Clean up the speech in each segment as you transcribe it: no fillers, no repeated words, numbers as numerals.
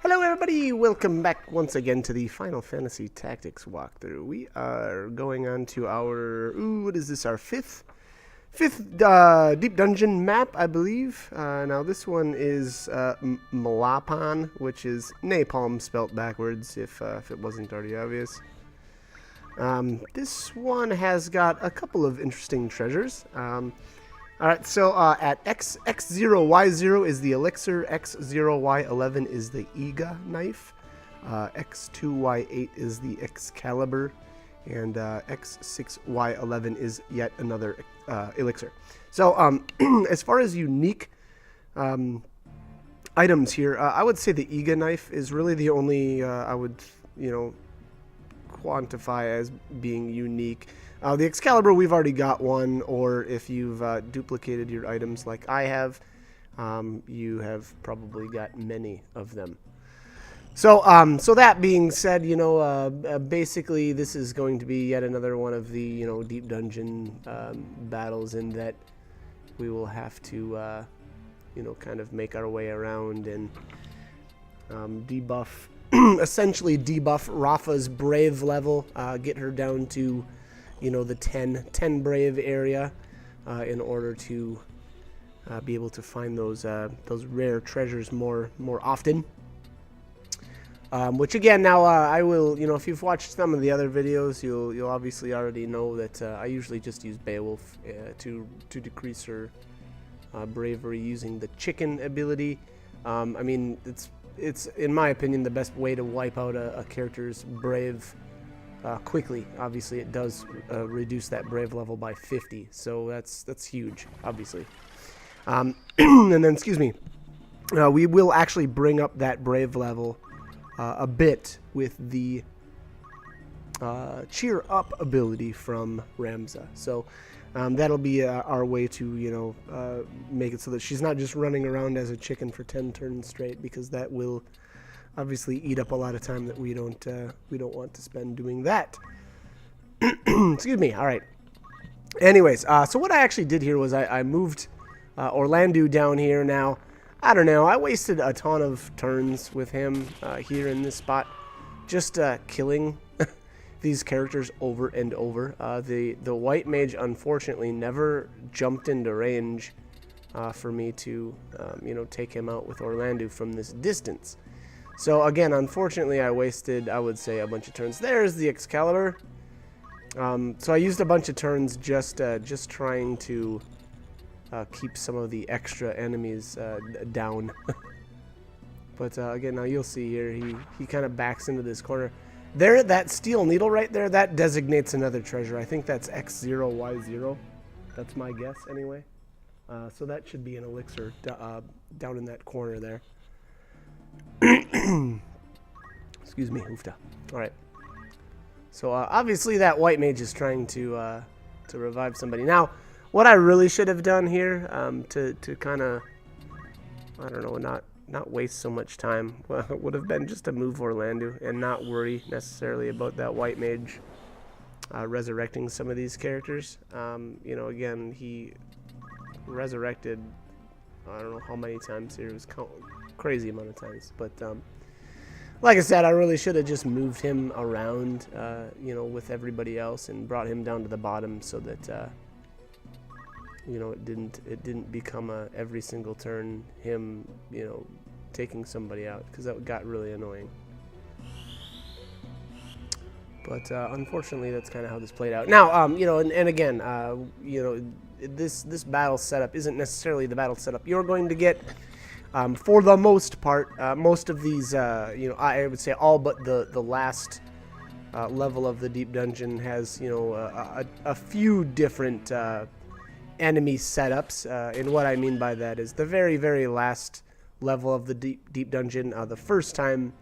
Hello everybody, welcome back once again to the Final Fantasy Tactics walkthrough. We are going on to our, what is this, our fifth deep dungeon map, I believe. Now this one is Mlapan, which is napalm spelt backwards, if it wasn't already obvious. This one has got a couple of interesting treasures. Alright, so at X0Y0 is the elixir, X0Y11 is the Iga knife, X2Y8 is the Excalibur, and X6Y11 is yet another elixir. So as far as unique items here, I would say the Iga knife is really the only I would, quantify as being unique. The Excalibur, we've already got one, or if you've duplicated your items like I have, you have probably got many of them. So, so that being said, basically this is going to be yet another one of the, deep dungeon battles in that we will have to, kind of make our way around and debuff, essentially debuff Rafa's brave level, get her down to the 10 brave area in order to be able to find those rare treasures more often. Which again, now I will, if you've watched some of the other videos, you'll obviously already know that I usually just use Beowulf to decrease her bravery using the chicken ability. I mean, it's in my opinion the best way to wipe out a character's brave quickly. Obviously it does reduce that brave level by 50, so that's huge, obviously. And then, excuse me, we will actually bring up that brave level a bit with the cheer up ability from Ramza. So that'll be our way to make it so that she's not just running around as a chicken for 10 turns straight, because that will obviously eat up a lot of time that we don't want to spend doing that. Excuse me. All right. Anyways, so what I actually did here was I moved Orlando down here. Now, I don't know. I wasted a ton of turns with him here in this spot, just killing these characters over and over. The white mage unfortunately never jumped into range for me to take him out with Orlando from this distance. So again, unfortunately, I wasted, I would say, a bunch of turns. There's the Excalibur. So I used a bunch of turns just trying to keep some of the extra enemies down. But again, now you'll see here, he kind of backs into this corner. There, that steel needle right there, that designates another treasure. I think that's X0Y0. That's my guess, anyway. So that should be an elixir down in that corner there. Excuse me, Hoofta. Alright. So obviously that white mage is trying to revive somebody. Now, what I really should have done here to kind of, I don't know, not waste so much time, would have been just to move Orlando and not worry necessarily about that white mage resurrecting some of these characters. Again, he resurrected, I don't know how many times here. It was crazy amount of times, but like I said, I really should have just moved him around, with everybody else and brought him down to the bottom so that it didn't become a every single turn him taking somebody out, because that got really annoying. But unfortunately, that's kind of how this played out. Now, and again, this battle setup isn't necessarily the battle setup you're going to get. For the most part, most of these, I would say all but the last level of the deep dungeon has, a few different enemy setups. And what I mean by that is the very, very last level of the deep dungeon, the first time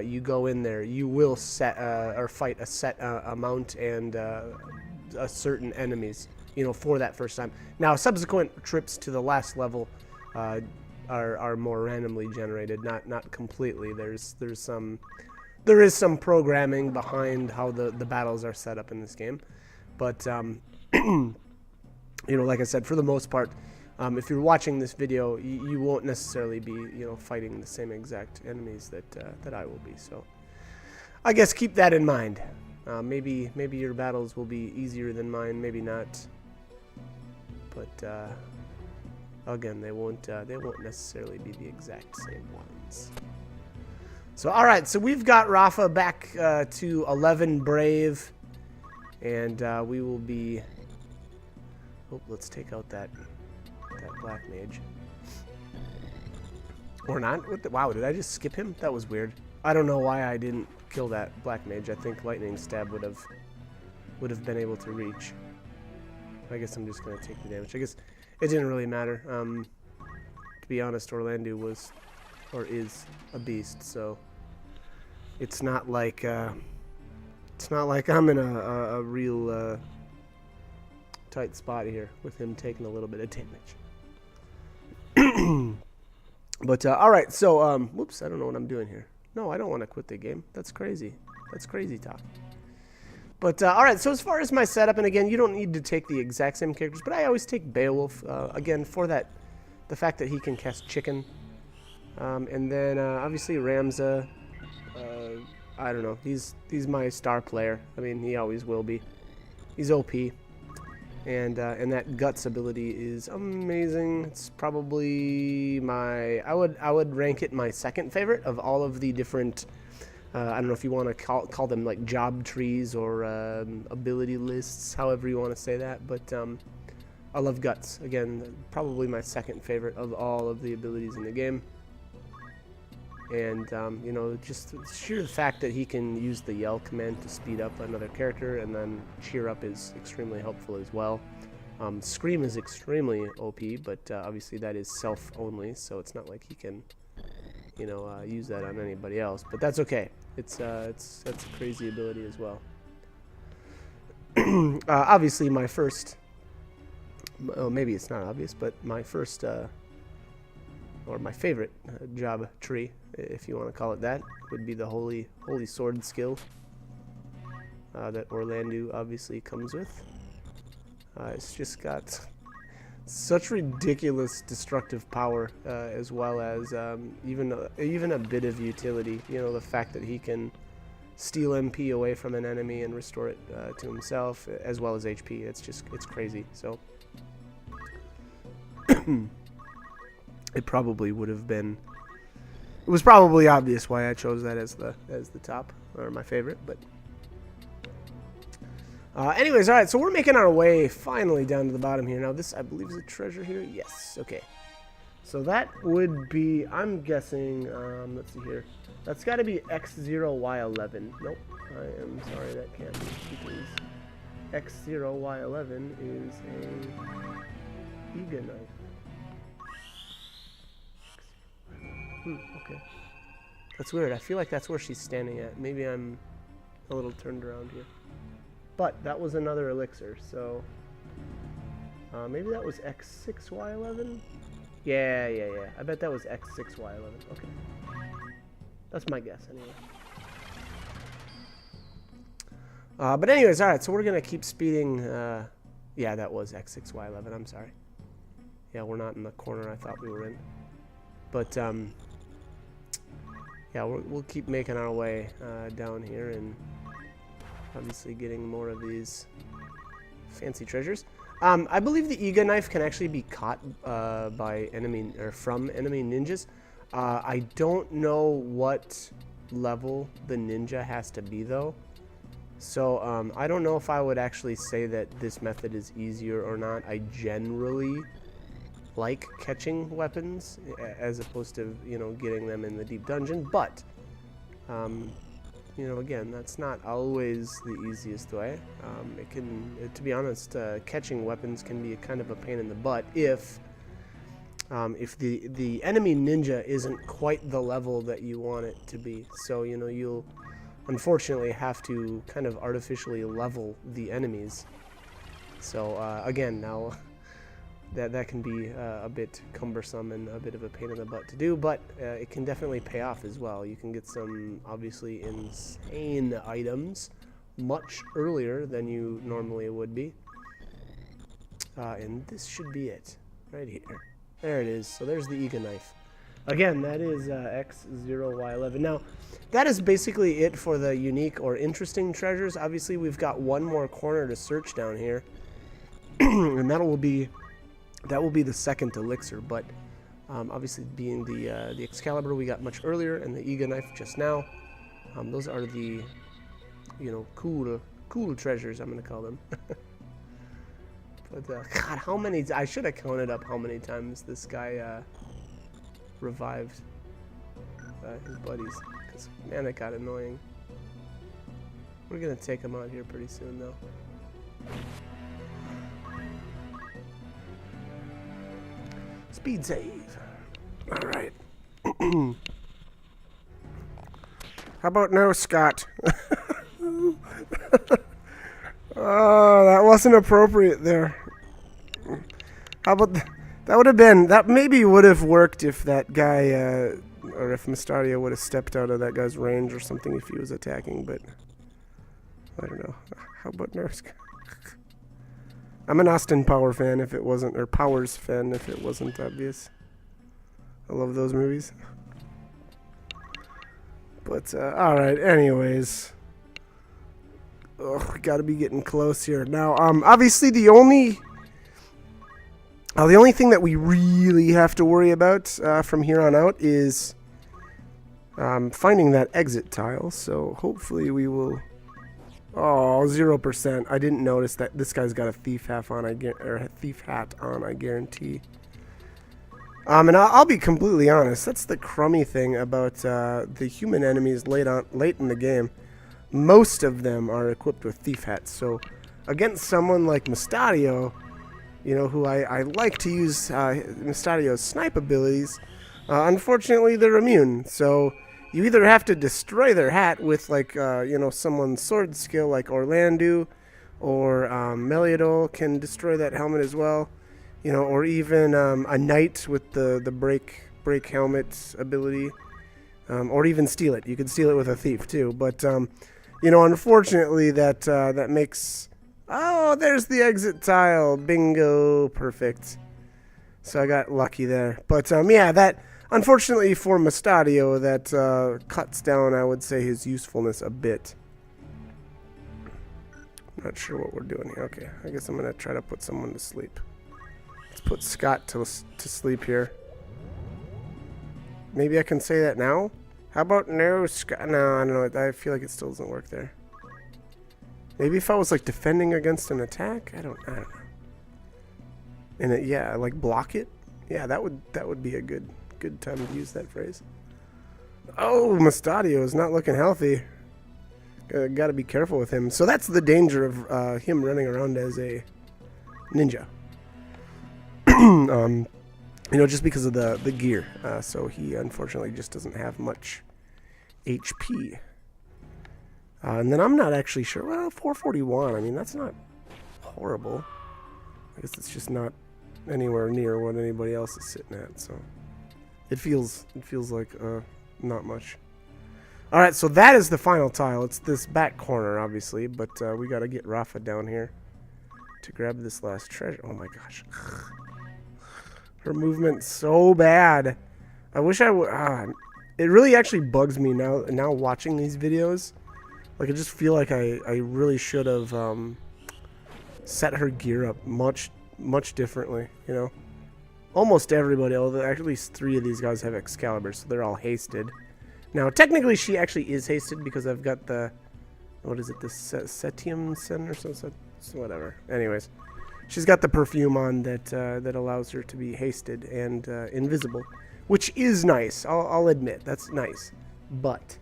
you go in there, you will set or fight a set amount and a certain enemies, for that first time. Now, subsequent trips to the last level are more randomly generated, not completely. There is some programming behind how the battles are set up in this game, but like I said, for the most part, if you're watching this video, you won't necessarily be, fighting the same exact enemies that I will be. So I guess keep that in mind. Maybe your battles will be easier than mine, maybe not. But again, they won't necessarily be the exact same ones. So all right, so we've got Rafa back to 11 brave, and we will be. Oh, let's take out that black mage. Or not? Wow, did I just skip him? That was weird. I don't know why I didn't kill that black mage. I think lightning stab would have been able to reach. I guess I'm just gonna take the damage. I guess it didn't really matter. To be honest, Orlando was or is a beast, so it's not like I'm in a real tight spot here with him taking a little bit of damage. But all right, so whoops, I don't know what I'm doing here. No, I don't want to quit the game. That's crazy. That's crazy talk. But all right, so as far as my setup, and again, you don't need to take the exact same characters, but I always take Beowulf again for the fact that he can cast Chicken, and then obviously Ramza. I don't know. He's my star player. I mean, he always will be. He's OP, and that Guts ability is amazing. It's probably I would rank it my second favorite of all of the different. I don't know if you want to call them like job trees or ability lists, however you want to say that. But I love Guts. Again, probably my second favorite of all of the abilities in the game. And, just sheer the fact that he can use the yell command to speed up another character, and then cheer up is extremely helpful as well. Scream is extremely OP, but obviously that is self only, so it's not like he can, use that on anybody else. But that's okay. That's a crazy ability as well. Obviously, my first. Oh, maybe it's not obvious, but my first. Or my favorite job tree, if you want to call it that, would be the holy sword skill that Orlando obviously comes with. It's just got such ridiculous destructive power, as well as even a bit of utility. The fact that he can steal MP away from an enemy and restore it to himself, as well as HP. It's crazy. So. It probably would have been. It was probably obvious why I chose that as the top or my favorite, but. Anyways, all right. So we're making our way finally down to the bottom here. Now this, I believe, is a treasure here. Yes. Okay. So that would be. I'm guessing. Let's see here. That's got to be X0Y11. Nope. I am sorry, that can't be, because X0Y11 is a Ega knife. Okay. That's weird. I feel like that's where she's standing at. Maybe I'm a little turned around here. But that was another elixir, so maybe that was X6Y11? Yeah. I bet that was X6Y11. Okay. That's my guess, anyway. But anyways, alright, so we're going to keep speeding. Yeah, that was X6Y11. I'm sorry. Yeah, we're not in the corner I thought we were in. But, yeah, we'll keep making our way down here and obviously getting more of these fancy treasures. I believe the Ega knife can actually be caught by enemy or from enemy ninjas. I don't know what level the ninja has to be though. So I don't know if I would actually say that this method is easier or not. I generally like catching weapons as opposed to, getting them in the deep dungeon, but again, that's not always the easiest way. It can, to be honest, catching weapons can be a kind of a pain in the butt if the enemy ninja isn't quite the level that you want it to be. So you'll unfortunately have to kind of artificially level the enemies. So again, now that can be a bit cumbersome and a bit of a pain in the butt to do, but it can definitely pay off as well. You can get some obviously insane items much earlier than you normally would be. And this should be it. Right here. There it is. So there's the Ega knife. Again, that is X0Y11. Now, that is basically it for the unique or interesting treasures. Obviously, we've got one more corner to search down here. And that will be the second elixir, but obviously being the Excalibur we got much earlier and the Ega knife just now, those are the, you know, cool treasures, I'm gonna call them. But God, how many? I should have counted up how many times this guy revived his buddies, because man, it got annoying. We're gonna take him out here pretty soon, though. Speed save. All right. How about no, Scott? Oh, that wasn't appropriate there. How about that? Would have been, that maybe would have worked if that guy, or if Mystario would have stepped out of that guy's range or something if he was attacking, but I don't know. How about no, Scott? I'm an Austin Power fan if it wasn't, or Powers fan if it wasn't obvious. I love those movies. But, alright, anyways. Ugh, we gotta be getting close here. Now, obviously the only thing that we really have to worry about from here on out is finding that exit tile. So hopefully we will. Oh, 0%. I didn't notice that this guy's got a thief hat on. I guarantee. And I'll be completely honest. That's the crummy thing about the human enemies late in the game. Most of them are equipped with thief hats. So against someone like Mystario, you know, who I like to use Mystario's snipe abilities, unfortunately they're immune. So you either have to destroy their hat with, like, you know, someone's sword skill like Orlandu, or Meliodol can destroy that helmet as well, you know, or even a knight with the break helmet ability, or even steal it. You can steal it with a thief too, but you know, unfortunately that makes. Oh, there's the exit tile. Bingo, perfect. So I got lucky there, but yeah, that. Unfortunately for Mystario, that cuts down, I would say, his usefulness a bit. Not sure what we're doing here. Okay, I guess I'm going to try to put someone to sleep. Let's put Scott to sleep here. Maybe I can say that now? How about no, Scott? No, I don't know. I feel like it still doesn't work there. Maybe if I was, like, defending against an attack? I don't know. And yeah, like, block it? Yeah, that would be a good time to use that phrase. Oh, Mystario is not looking healthy. Gotta be careful with him. So that's the danger of him running around as a ninja. You know, just because of the gear. So he unfortunately just doesn't have much HP. And then I'm not actually sure. Well, 441. I mean, that's not horrible. I guess it's just not anywhere near what anybody else is sitting at. So. It feels like not much. All right, so that is the final tile. It's this back corner, obviously, but we got to get Rafa down here to grab this last treasure. Oh my gosh, her movement's so bad. I wish I would. It really actually bugs me now watching these videos. Like, I just feel like I really should have set her gear up much differently. You know. Almost everybody, although at least 3 of these guys have Excalibur, so they're all hasted. Now, technically, she actually is hasted because I've got the, what is it, the Setium Sen or something, whatever. Anyways, she's got the perfume on that allows her to be hasted and invisible, which is nice. I'll admit that's nice, but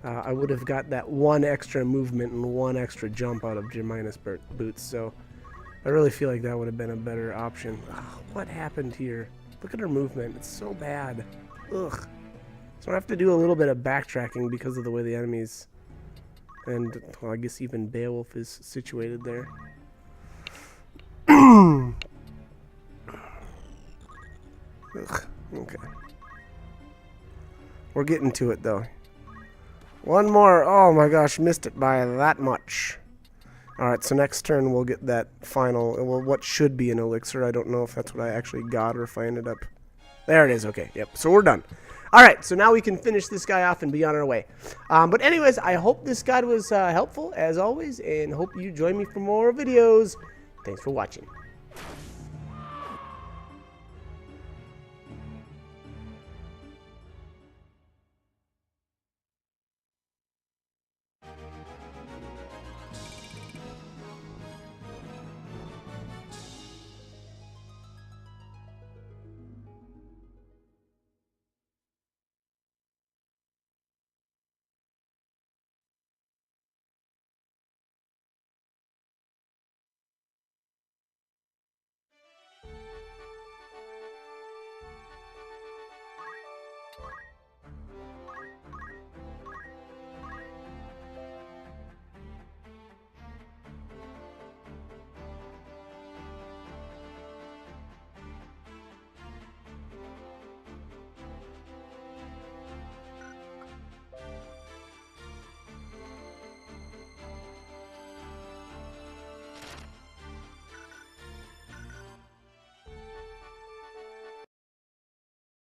I would have got that 1 extra movement and 1 extra jump out of Jemima's boots. So. I really feel like that would have been a better option. Ugh, what happened here? Look at her movement. It's so bad. Ugh. So I have to do a little bit of backtracking because of the way the enemies and, well, I guess even Beowulf is situated there. Ugh. Okay. We're getting to it, though. One more. Oh, my gosh. Missed it by that much. Alright, so next turn we'll get that final, well, what should be an elixir. I don't know if that's what I actually got or if I ended up... There it is, okay, yep, so we're done. Alright, so now we can finish this guy off and be on our way. But anyways, I hope this guide was helpful, as always, and hope you join me for more videos. Thanks for watching.